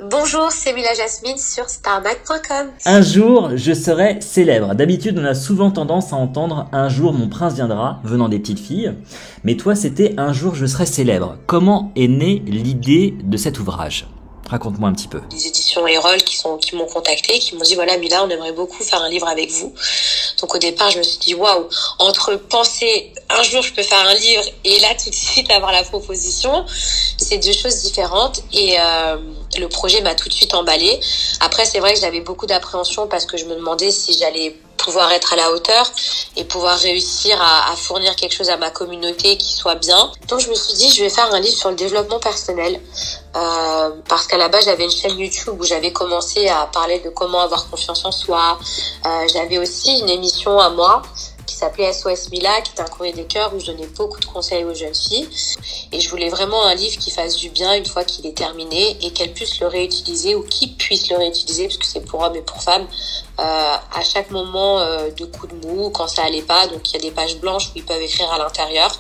Bonjour, c'est Mila Jasmine sur starmac.com. Un jour, je serai célèbre. D'habitude, on a souvent tendance à entendre « un jour, mon prince viendra » venant des petites filles. Mais toi, c'était « un jour, je serai célèbre ». Comment est née l'idée de cet ouvrage ? Raconte-moi un petit peu. Les éditions Erol qui m'ont contacté, qui m'ont dit voilà Mila, on aimerait beaucoup faire un livre avec vous. Donc au départ je me suis dit waouh, entre penser un jour je peux faire un livre et là tout de suite avoir la proposition, c'est deux choses différentes et le projet m'a tout de suite emballée. Après c'est vrai que j'avais beaucoup d'appréhension parce que je me demandais si j'allais pouvoir être à la hauteur et pouvoir réussir à fournir quelque chose à ma communauté qui soit bien. Donc je me suis dit je vais faire un livre sur le développement personnel parce qu'à la base j'avais une chaîne YouTube où j'avais commencé à parler de comment avoir confiance en soi. J'avais aussi une émission à moi qui s'appelait SOS Mila, qui était un courrier des cœurs où je donnais beaucoup de conseils aux jeunes filles. Et je voulais vraiment un livre qui fasse du bien une fois qu'il est terminé et qu'elles puissent le réutiliser ou qu'ils puissent le réutiliser, parce que c'est pour hommes et pour femmes, à chaque moment de coup de mou, quand ça allait pas. Donc il y a des pages blanches où ils peuvent écrire à l'intérieur.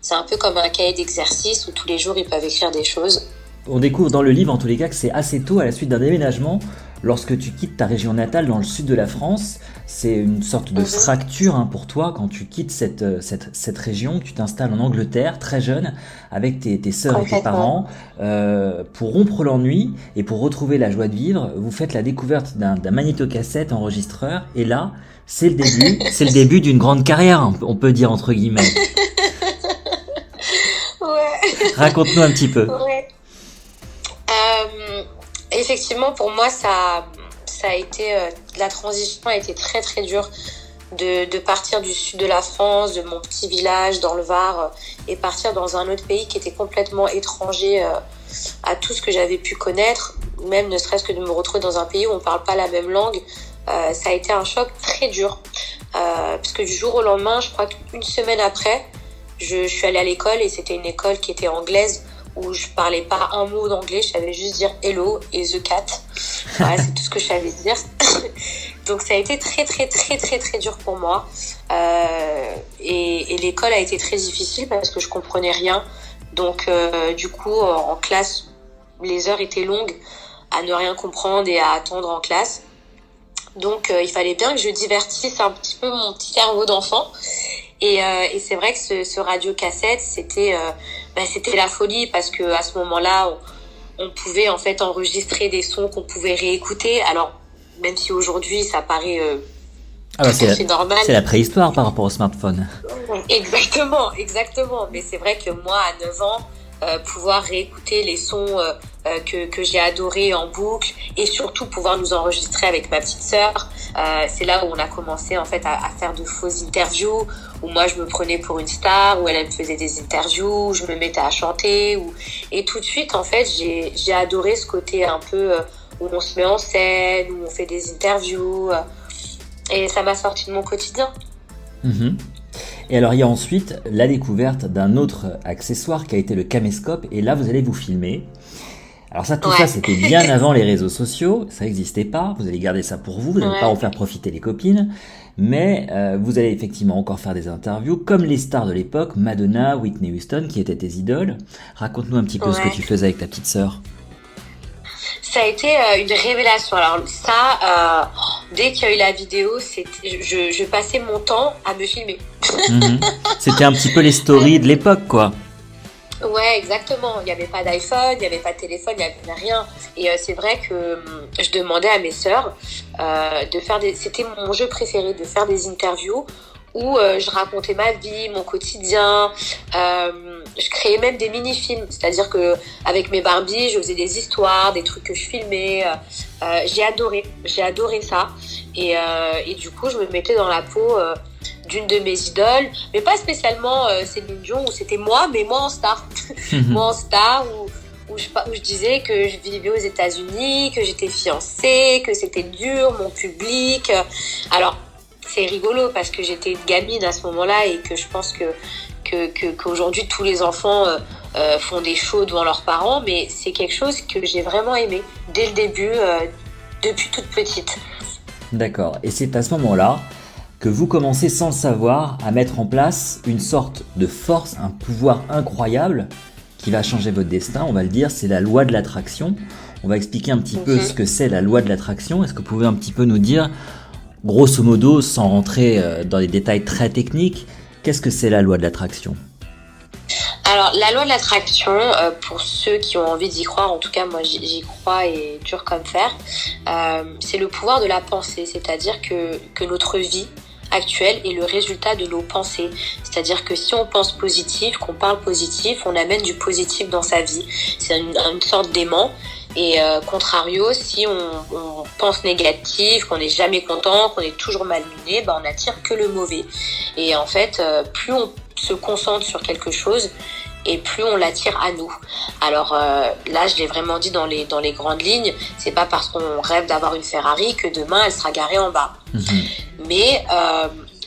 C'est un peu comme un cahier d'exercice où tous les jours ils peuvent écrire des choses. On découvre dans le livre en tous les cas que c'est assez tôt à la suite d'un déménagement. Lorsque tu quittes ta région natale dans le sud de la France, c'est une sorte de fracture pour toi quand tu quittes cette région, que tu t'installes en Angleterre très jeune avec tes sœurs et tes parents. Pour rompre l'ennui et pour retrouver la joie de vivre, vous faites la découverte d'un magnétocassette enregistreur et là, c'est le début d'une grande carrière, on peut dire entre guillemets. Ouais. Raconte-nous un petit peu. Ouais. Effectivement, pour moi, ça a été la transition a été très très dure de partir du sud de la France, de mon petit village dans le Var, et partir dans un autre pays qui était complètement étranger à tout ce que j'avais pu connaître, même ne serait-ce que de me retrouver dans un pays où on parle pas la même langue. Ça a été un choc très dur parce que du jour au lendemain, je crois qu'une semaine après, je suis allée à l'école et c'était une école qui était anglaise, où je parlais pas un mot d'anglais, je savais juste dire hello et the cat. Voilà, c'est tout ce que je savais dire. Donc ça a été très très très très très dur pour moi. Et l'école a été très difficile parce que je comprenais rien. Donc du coup en classe, les heures étaient longues à ne rien comprendre et à attendre en classe. Donc il fallait bien que je divertisse un petit peu mon petit cerveau d'enfant. Et c'est vrai que ce radiocassette, c'était la folie parce que à ce moment-là, on pouvait en fait enregistrer des sons qu'on pouvait réécouter. Alors même si aujourd'hui ça paraît c'est normal. C'est la préhistoire par rapport au smartphone. Exactement. Mais c'est vrai que moi, à 9 ans, pouvoir réécouter les sons que j'ai adorés en boucle et surtout pouvoir nous enregistrer avec ma petite sœur, c'est là où on a commencé en fait à faire de fausses interviews, où moi je me prenais pour une star, où elle me faisait des interviews, où je me mettais à chanter, et tout de suite en fait j'ai adoré ce côté un peu où on se met en scène, où on fait des interviews, et ça m'a sorti de mon quotidien. Et alors il y a ensuite la découverte d'un autre accessoire qui a été le caméscope, et là vous allez vous filmer. Alors ça, tout ça c'était bien avant les réseaux sociaux, ça n'existait pas, vous allez garder ça pour vous n'allez pas en faire profiter les copines, mais vous allez effectivement encore faire des interviews comme les stars de l'époque, Madonna, Whitney Houston, qui étaient tes idoles. Raconte-nous un petit peu ce que tu faisais avec ta petite sœur. Ça a été une révélation. Alors ça, dès qu'il y a eu la vidéo, je passais mon temps à me filmer. C'était un petit peu les stories de l'époque, quoi. Ouais, exactement. Il n'y avait pas d'iPhone, il n'y avait pas de téléphone, il n'y avait rien. Et c'est vrai que je demandais à mes sœurs de faire c'était mon jeu préféré, de faire des interviews où je racontais ma vie, mon quotidien. Je créais même des mini-films, c'est-à-dire que avec mes Barbies, je faisais des histoires, des trucs que je filmais. J'ai adoré ça. Et du coup, je me mettais dans la peau d'une de mes idoles, mais pas spécialement Céline Dion, où c'était moi, mais moi en star. Moi en star, où je disais que je vivais aux États-Unis, que j'étais fiancée, que c'était dur, mon public. Alors, c'est rigolo parce que j'étais une gamine à ce moment-là et que je pense qu'aujourd'hui tous les enfants font des shows devant leurs parents, mais c'est quelque chose que j'ai vraiment aimé dès le début, depuis toute petite. D'accord, et c'est à ce moment-là que vous commencez sans le savoir à mettre en place une sorte de force, un pouvoir incroyable qui va changer votre destin, on va le dire, c'est la loi de l'attraction. on va expliquer un petit peu Mhm. ce que c'est la loi de l'attraction. Est-ce que vous pouvez un petit peu nous dire, grosso modo, sans rentrer dans des détails très techniques, qu'est-ce que c'est la loi de l'attraction? Alors, la loi de l'attraction, pour ceux qui ont envie d'y croire, en tout cas moi j'y crois et dur comme fer, c'est le pouvoir de la pensée, c'est-à-dire que notre vie actuelle est le résultat de nos pensées. C'est-à-dire que si on pense positif, qu'on parle positif, on amène du positif dans sa vie. C'est une sorte d'aimant. Et contrario, si on pense négatif, qu'on n'est jamais content, qu'on est toujours malmené, on n'attire que le mauvais. Et en fait, plus on se concentre sur quelque chose, et plus on l'attire à nous. Alors là, je l'ai vraiment dit dans les grandes lignes, c'est pas parce qu'on rêve d'avoir une Ferrari que demain elle sera garée en bas. Mais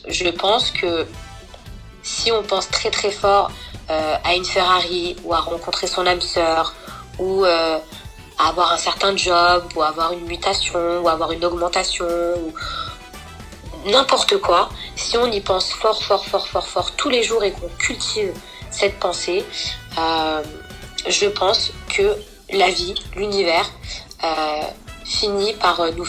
je pense que si on pense très très fort à une Ferrari, ou à rencontrer son âme sœur, ou à avoir un certain job, ou avoir une mutation, ou avoir une augmentation, ou n'importe quoi, si on y pense fort, fort, fort, fort, fort tous les jours et qu'on cultive cette pensée, je pense que la vie, l'univers, finit par nous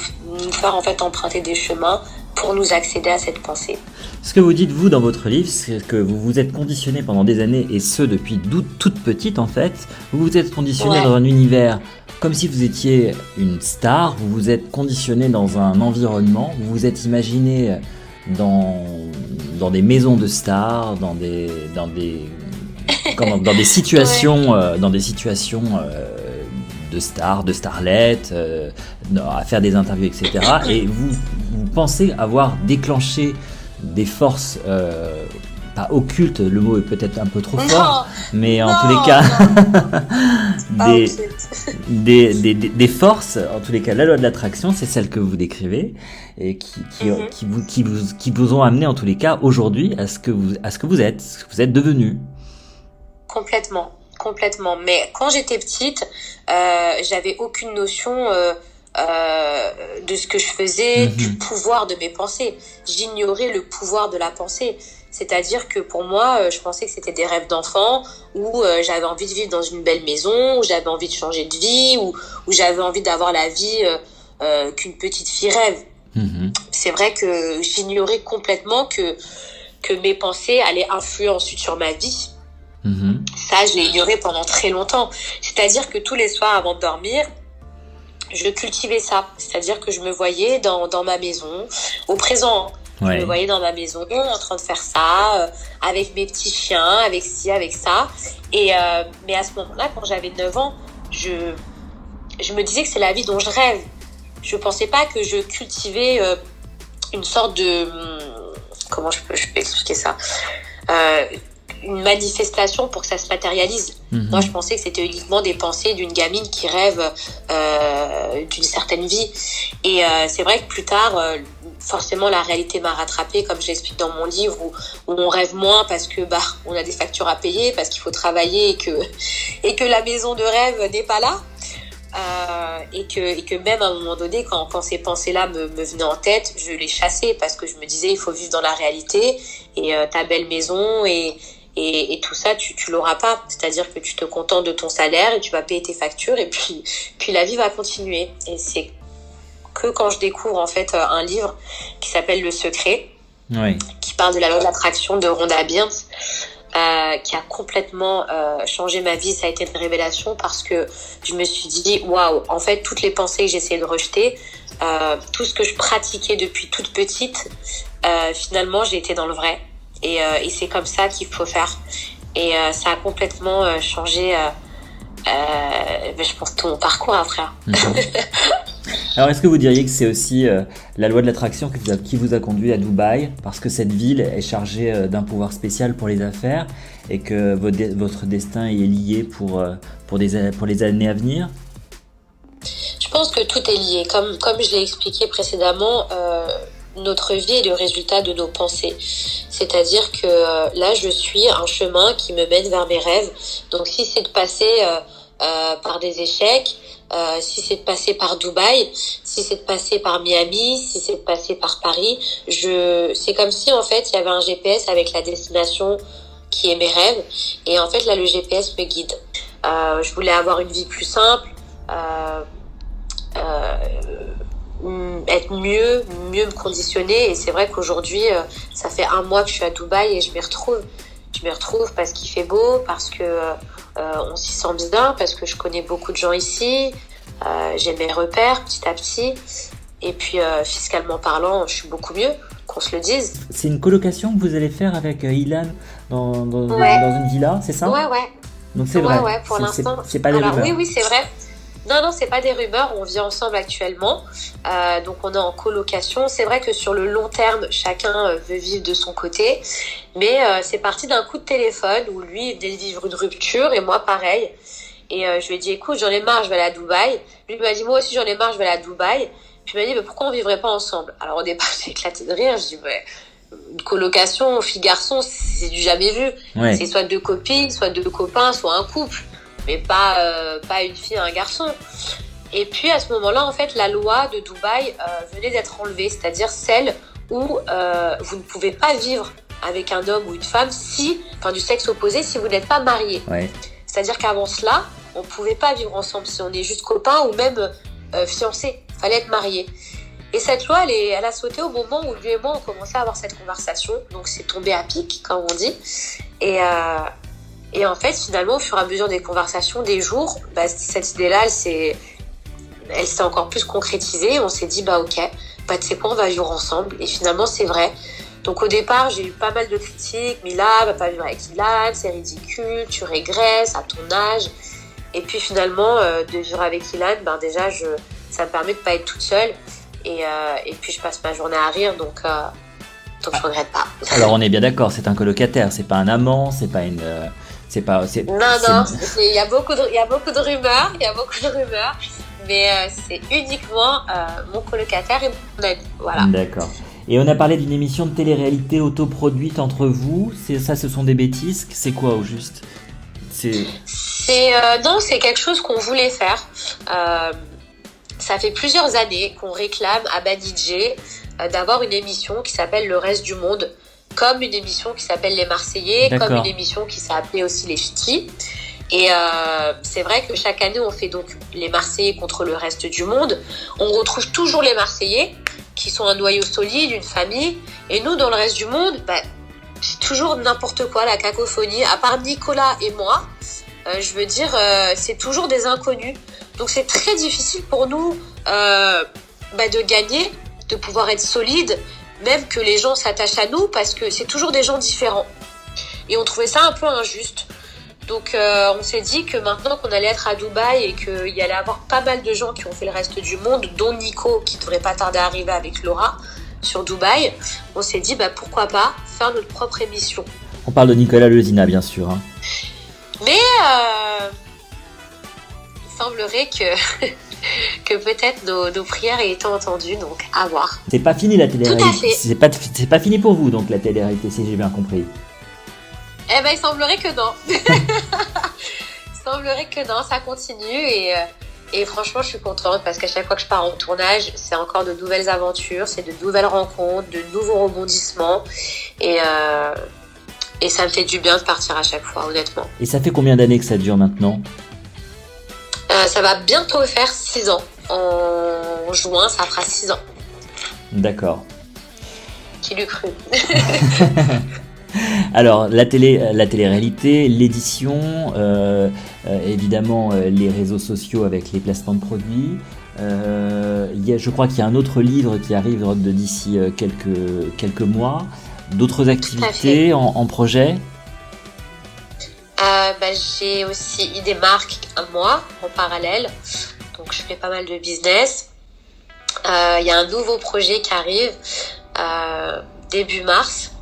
faire en fait emprunter des chemins pour nous accéder à cette pensée. Ce que vous dites, vous, dans votre livre, c'est que vous vous êtes conditionné pendant des années, et ce, depuis toute petite, en fait. Vous vous êtes conditionné dans un univers comme si vous étiez une star. Vous vous êtes conditionné dans un environnement. Vous vous êtes imaginé dans des maisons de stars, dans des situations, de stars, de starlettes, à faire des interviews, etc. Et vous pensez avoir déclenché des forces, pas occultes, le mot est peut-être un peu trop fort, mais en tous les cas, des forces, en tous les cas, la loi de l'attraction, c'est celle que vous décrivez, et qui vous ont amené, en tous les cas, aujourd'hui, à ce que vous êtes devenu. Complètement. Mais quand j'étais petite, j'avais aucune notion de ce que je faisais, du pouvoir de mes pensées. J'ignorais le pouvoir de la pensée. C'est-à-dire que pour moi, je pensais que c'était des rêves d'enfant, où j'avais envie de vivre dans une belle maison, où j'avais envie de changer de vie, où j'avais envie d'avoir la vie qu'une petite fille rêve. C'est vrai que j'ignorais complètement que mes pensées allaient influer ensuite sur ma vie. Ça, je l'ai ignoré pendant très longtemps. C'est-à-dire que tous les soirs avant de dormir, je cultivais ça. C'est-à-dire que je me voyais dans ma maison, au présent. Je me voyais dans ma maison, en train de faire ça, avec mes petits chiens, avec ci, avec ça. Et mais à ce moment-là, quand j'avais 9 ans, je me disais que c'est la vie dont je rêve. Je pensais pas que je cultivais une sorte de... Comment je peux expliquer ça, une manifestation pour que ça se matérialise. Moi, je pensais que c'était uniquement des pensées d'une gamine qui rêve d'une certaine vie. Et c'est vrai que plus tard, forcément, la réalité m'a rattrapée, comme je l'explique dans mon livre, où on rêve moins parce que on a des factures à payer, parce qu'il faut travailler et que la maison de rêve n'est pas là. Et que même à un moment donné, quand ces pensées-là me venaient en tête, je les chassais parce que je me disais, il faut vivre dans la réalité, et ta belle maison et tout ça, tu l'auras pas. C'est-à-dire que tu te contentes de ton salaire et tu vas payer tes factures, et puis la vie va continuer. Et c'est que quand je découvre en fait un livre qui s'appelle Le Secret, qui parle de la loi de l'attraction de Rhonda Byrne, qui a complètement changé ma vie. Ça a été une révélation parce que je me suis dit, waouh, en fait, toutes les pensées que j'essayais de rejeter, tout ce que je pratiquais depuis toute petite, finalement, j'ai été dans le vrai. Et c'est comme ça qu'il faut faire. Et ça a complètement changé, je pense, tout mon parcours après. Alors, est-ce que vous diriez que c'est aussi la loi de l'attraction qui vous a conduit à Dubaï, parce que cette ville est chargée d'un pouvoir spécial pour les affaires, et que votre destin y est lié pour les années à venir? Je pense que tout est lié. Comme je l'ai expliqué précédemment, notre vie est le résultat de nos pensées. C'est-à-dire que là, je suis un chemin qui me mène vers mes rêves. Donc, si c'est de passer par des échecs, si c'est de passer par Dubaï, si c'est de passer par Miami, si c'est de passer par Paris, c'est comme si en fait il y avait un GPS avec la destination qui est mes rêves, et en fait là le GPS me guide. Je voulais avoir une vie plus simple, être mieux me conditionner. Et c'est vrai qu'aujourd'hui, ça fait 1 mois que je suis à Dubaï et je m'y retrouve. Je m'y retrouve parce qu'il fait beau, parce que on s'y sent bien, parce que je connais beaucoup de gens ici. J'ai mes repères petit à petit. Et puis, fiscalement parlant, je suis beaucoup mieux, qu'on se le dise. C'est une colocation que vous allez faire avec Ilan Ouais. dans une villa, c'est ça? Ouais. Donc c'est vrai, Ouais, pour l'instant. c'est pas des Alors rumeurs. oui, c'est vrai. Non, c'est pas des rumeurs. On vit ensemble actuellement. Donc on est en colocation. C'est vrai que sur le long terme, chacun veut vivre de son côté. Mais c'est parti d'un coup de téléphone où lui il venait de vivre une rupture et moi pareil. Et je lui ai dit, écoute, j'en ai marre, je vais aller à Dubaï. Lui il m'a dit, moi aussi j'en ai marre, je vais aller à Dubaï. Puis il m'a dit, mais pourquoi on vivrait pas ensemble? Alors au départ, j'ai éclaté de rire. Je dis, mais une colocation, fille-garçon, c'est du jamais vu. Ouais. C'est soit deux copines, soit deux copains, soit un couple. Mais pas une fille et un garçon. Et puis à ce moment-là, en fait, la loi de Dubaï venait d'être enlevée, c'est-à-dire celle où vous ne pouvez pas vivre avec un homme ou une femme du sexe opposé si vous n'êtes pas marié. Ouais. C'est-à-dire qu'avant cela, on ne pouvait pas vivre ensemble si on est juste copains ou même fiancés. Il fallait être mariés. Et cette loi, elle a sauté au moment où lui et moi, on commençait à avoir cette conversation. Donc c'est tombé à pic, comme on dit. Et en fait, finalement, au fur et à mesure des conversations, des jours, cette idée-là, elle s'est encore plus concrétisée. On s'est dit, ok, tu sais quoi, on va vivre ensemble. Et finalement, c'est vrai. Donc au départ, j'ai eu pas mal de critiques. Mila, va pas vivre avec Ilan, c'est ridicule, tu régresses à ton âge. Et puis finalement, de vivre avec Ilan, déjà, ça me permet de pas être toute seule. Et puis je passe ma journée à rire, donc je regrette pas. Alors on est bien d'accord, c'est un colocataire, c'est pas un amant, c'est pas une... Non, il y a beaucoup de rumeurs, mais c'est uniquement mon colocataire et mon ami, voilà. D'accord. Et on a parlé d'une émission de télé-réalité autoproduite entre vous, ce sont des bêtises, c'est quoi au juste? Non, c'est quelque chose qu'on voulait faire. Ça fait plusieurs années qu'on réclame à Banijé d'avoir une émission qui s'appelle Le Reste du Monde, comme une émission qui s'appelle Les Marseillais, D'accord. comme une émission qui s'appelait aussi Les Ch'tis. Et c'est vrai que chaque année, on fait donc les Marseillais contre le reste du monde. On retrouve toujours les Marseillais, qui sont un noyau solide, une famille. Et nous, dans le reste du monde, c'est toujours n'importe quoi, la cacophonie. À part Nicolas et moi, c'est toujours des inconnus. Donc c'est très difficile pour nous de gagner, de pouvoir être solide, même que les gens s'attachent à nous, parce que c'est toujours des gens différents. Et on trouvait ça un peu injuste. Donc on s'est dit que maintenant qu'on allait être à Dubaï et qu'il y allait avoir pas mal de gens qui ont fait le reste du monde, dont Nico qui devrait pas tarder à arriver avec Laura sur Dubaï, on s'est dit pourquoi pas faire notre propre émission. On parle de Nicolas Lezina, bien sûr. Hein. Mais il semblerait que peut-être nos prières aient été entendues, donc à voir. C'est pas fini la télé-réalité. Tout à fait. C'est pas fini pour vous donc la télé-réalité, si j'ai bien compris. Il semblerait que non. Ça continue et franchement je suis contente parce qu'à chaque fois que je pars en tournage, c'est encore de nouvelles aventures, c'est de nouvelles rencontres, de nouveaux rebondissements et ça me fait du bien de partir à chaque fois, honnêtement. Et ça fait combien d'années que ça dure maintenant ? Ça va bientôt faire 6 ans. En juin, ça fera 6 ans. D'accord. Qui l'eût cru? Alors, la télé-réalité, l'édition, évidemment les réseaux sociaux avec les placements de produits. Je crois qu'il y a un autre livre qui arrive d'ici quelques mois. D'autres activités en projet? J'ai aussi des marques à moi en parallèle. Donc, je fais pas mal de business. Il y a un nouveau projet qui arrive début mars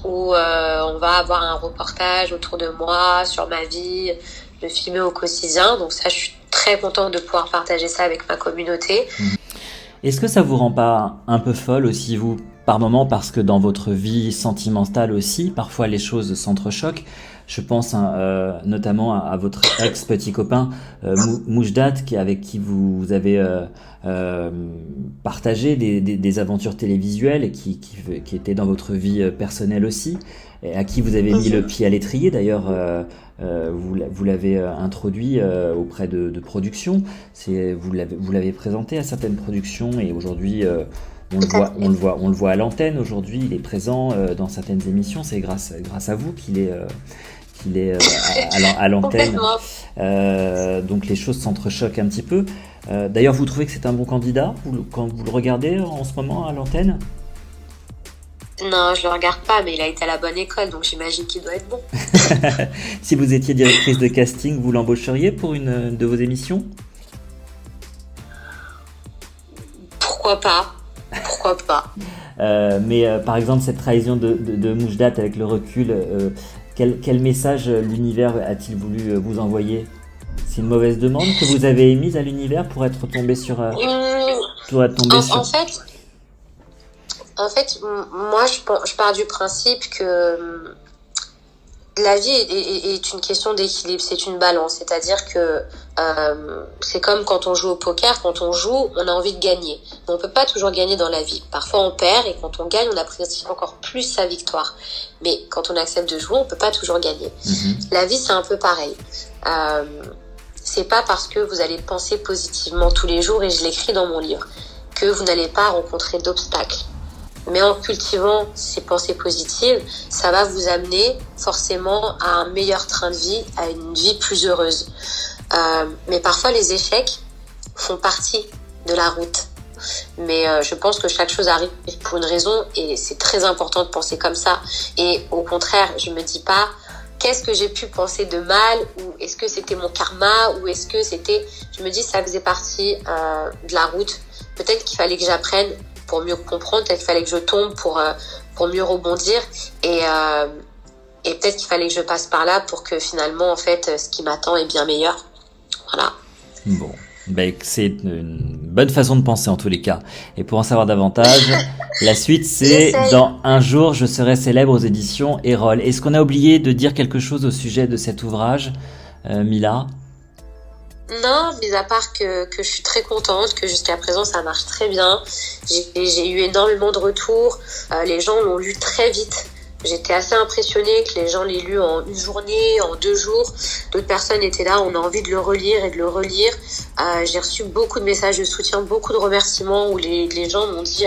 où on va avoir un reportage autour de moi, sur ma vie, le filmer au quotidien. Donc ça, je suis très contente de pouvoir partager ça avec ma communauté. Est-ce que ça vous rend pas un peu folle aussi, vous, par moment, parce que dans votre vie sentimentale aussi, parfois les choses s'entrechoquent, Je pense hein, notamment à votre ex-petit copain Moujdat, avec qui vous avez euh, partagé des aventures télévisuelles et qui était dans votre vie personnelle aussi, et à qui vous avez mis le Mhm. pied à l'étrier. D'ailleurs, vous l'avez introduit auprès de productions. Vous l'avez présenté à certaines productions et aujourd'hui, Tout à fait. on le voit à l'antenne. Aujourd'hui, il est présent dans certaines émissions. C'est grâce à vous qu'il est à l'antenne. Complètement. Donc les choses s'entrechoquent un petit peu. D'ailleurs, vous trouvez que c'est un bon candidat quand vous le regardez en ce moment à l'antenne? Non, je le regarde pas, mais il a été à la bonne école, donc j'imagine qu'il doit être bon. Si vous étiez directrice de casting, vous l'embaucheriez pour une de vos émissions? Pourquoi pas? Pourquoi pas? Mais par exemple, cette trahison de Moujdat avec le recul, quel message l'univers a-t-il voulu vous envoyer? C'est une mauvaise demande que vous avez émise à l'univers Hum, pour être tombé En sur... fait, moi, je pars du principe que la vie est une question d'équilibre, c'est une balance. C'est-à-dire que c'est comme quand on joue au poker, quand on joue, on a envie de gagner. Mais on peut pas toujours gagner dans la vie. Parfois on perd et quand on gagne, on apprécie encore plus sa victoire. Mais quand on accepte de jouer, on peut pas toujours gagner. Mhm. La vie, c'est un peu pareil. Euh, c'est pas parce que vous allez penser positivement tous les jours, et je l'écris dans mon livre, que vous n'allez pas rencontrer d'obstacles. Mais en cultivant ces pensées positives, ça va vous amener forcément à un meilleur train de vie, à une vie plus heureuse. Mais parfois, les échecs font partie de la route. Mais je pense que chaque chose arrive pour une raison et c'est très important de penser comme ça. Et au contraire, je me dis pas qu'est-ce que j'ai pu penser de mal ou est-ce que c'était mon karma ou est-ce que c'était... Je me dis ça faisait partie de la route. Peut-être qu'il fallait que j'apprenne pour mieux comprendre, peut-être qu'il fallait que je tombe pour mieux rebondir et, euh, et peut-être qu'il fallait que je passe par là pour que finalement, en fait, ce qui m'attend est bien meilleur. Voilà. Bon, ben, c'est une bonne façon de penser en tous les cas. Et pour en savoir davantage, la suite c'est J'essaye. dans Un jour je serai célèbre aux éditions Erol. Est-ce qu'on a oublié de dire quelque chose au sujet de cet ouvrage, Mila? Non, mis à part que je suis très contente, que jusqu'à présent ça marche très bien. J'ai eu énormément de retours. Les gens l'ont lu très vite. J'étais assez impressionnée que les gens l'aient lu en une journée, en 2 jours. D'autres personnes étaient là, on a envie de le relire et de le relire. J'ai reçu beaucoup de messages de soutien, beaucoup de remerciements où les gens m'ont dit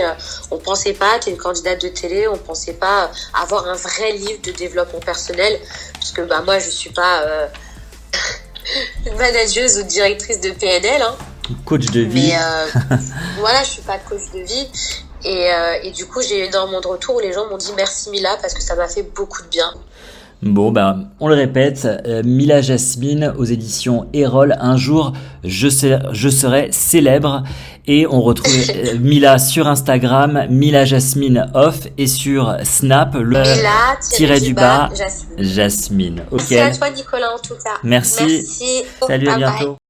on pensait pas, t'es une candidate de télé, on pensait pas avoir un vrai livre de développement personnel. Parce que bah moi je suis pas manageuse ou directrice de PNL, hein. Coach de Mais vie. voilà, je suis pas coach de vie. Et du coup, j'ai eu énormément de retours où les gens m'ont dit merci Mila parce que ça m'a fait beaucoup de bien. Bon, ben, on le répète, Mila Jasmine aux éditions Erol. Un jour, je serai célèbre. Et on retrouve Mila sur Instagram, Mila Jasmine Off, et sur Snap, le Mila, tiret du bas, Jasmine. Jasmine. Ok, Merci à toi Nicolas en tout cas. merci. Merci. Salut, à Bye bye. bientôt.